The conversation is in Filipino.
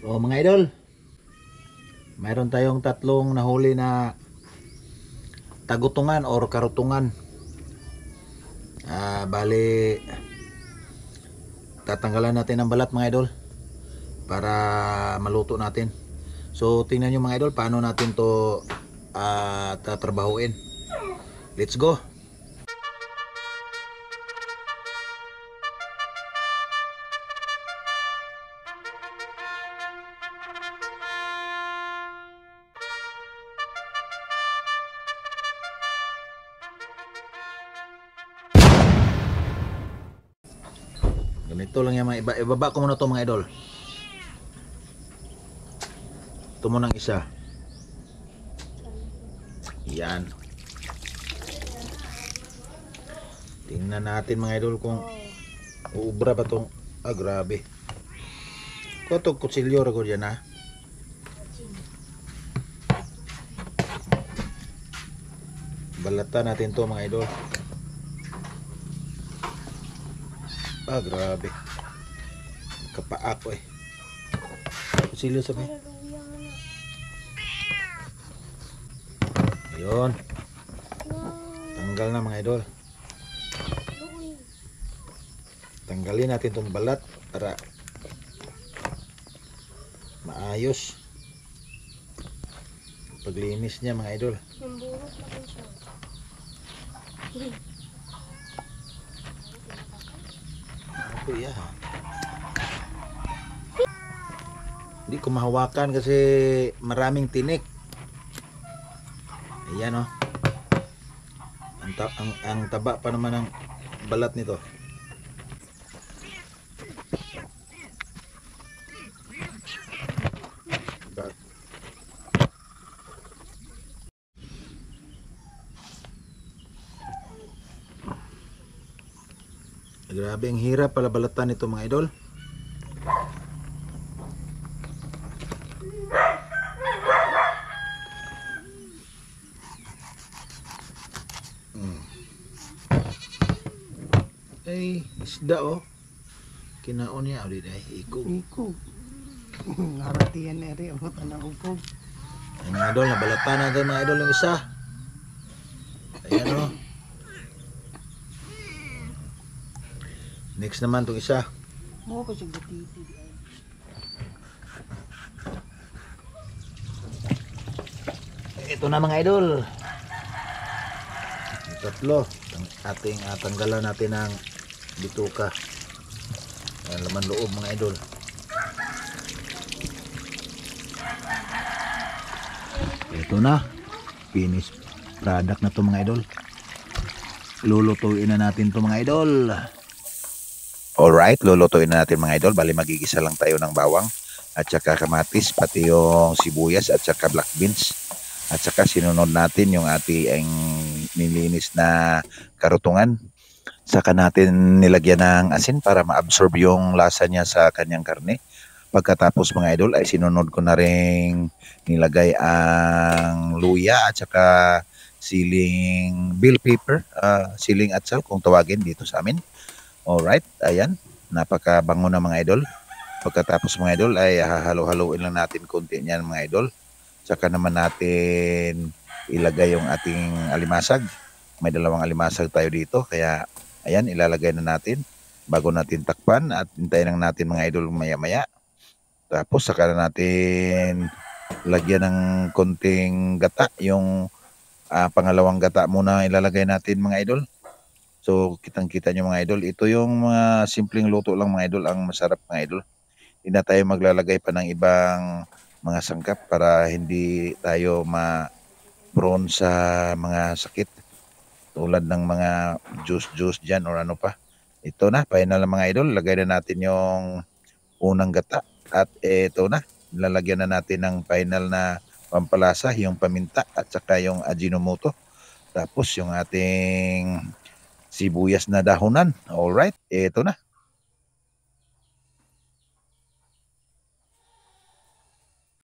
O mga idol, mayroon tayong tatlong nahuli na tagutungan or karutungan. Bali, tatanggalan natin ang balat mga idol para maluto natin. So tingnan nyo mga idol paano natin to tatrabahuin. Let's go. Ganito lang yung mga ibaba ko muna to mga idol. Ito muna ang isa. Yan. Tingnan natin mga idol kung uubra ba tong grabe. Kutog kutsilyo rago dyan ha. Balatan natin to mga idol. Grabe. Kapaak ko eh. Kutsilyo sabi. Ayun. Tanggal na mga idol. Tanggalin natin itong balat para maayos paglinis niya mga idol. Ako ya. Hindi ko mahawakan kasi maraming tinik. Ayan oh. Ang taba pa naman ng balat nito. Grabe ang hirap pala balatan nito mga idol. Ay, isda oh. Kinaon niya ulit ay iko. Naratiyan na rin ang tanang upog. Ay mga idol, nabalatan natin mga idol yung isa. Ayan oh. Next naman itong isa. Mo ko siya gatiti. Ito na mga idol. Yung tatlo. Ating tanggalan natin ng bituka. Ayan, laman loob mga idol. Ito na. Finished product na to mga idol. Lulutuin na natin to mga idol. Alright, lulutuin na natin mga idol. Bali magigisa lang tayo ng bawang at saka kamatis, pati yung sibuyas at saka black beans. At saka sinunod natin yung ating nilinis na karutungan. Saka natin nilagyan ng asin para ma-absorb yung lasa niya sa kanyang karne. Pagkatapos mga idol ay sinunod ko na rin nilagay ang luya at saka siling bell pepper, siling atsal kung tawagin dito sa amin. Alright, ayan, napakabango na mga idol. Pagkatapos mga idol ay hahalo-haloin lang natin konti niyan mga idol. Saka naman natin ilagay yung ating alimasag. May dalawang alimasag tayo dito, kaya ayan, ilalagay na natin bago natin takpan at hintayin lang natin mga idol maya-maya. Tapos saka na natin lagyan ng konting gata, yung pangalawang gata muna ilalagay natin mga idol. So kitang-kita nyo mga idol, ito yung mga simpleng luto lang mga idol, ang masarap mga idol. Hindi na tayo maglalagay pa ng ibang mga sangkap para hindi tayo ma-prone sa mga sakit tulad ng mga juice dyan or ano pa. Ito na, final na mga idol, lagay na natin yung unang gata at ito na, lalagyan na natin ng final na pampalasa, yung paminta at saka yung Ajinomoto. Tapos yung ating sibuyas na dahonan. Alright, ito na.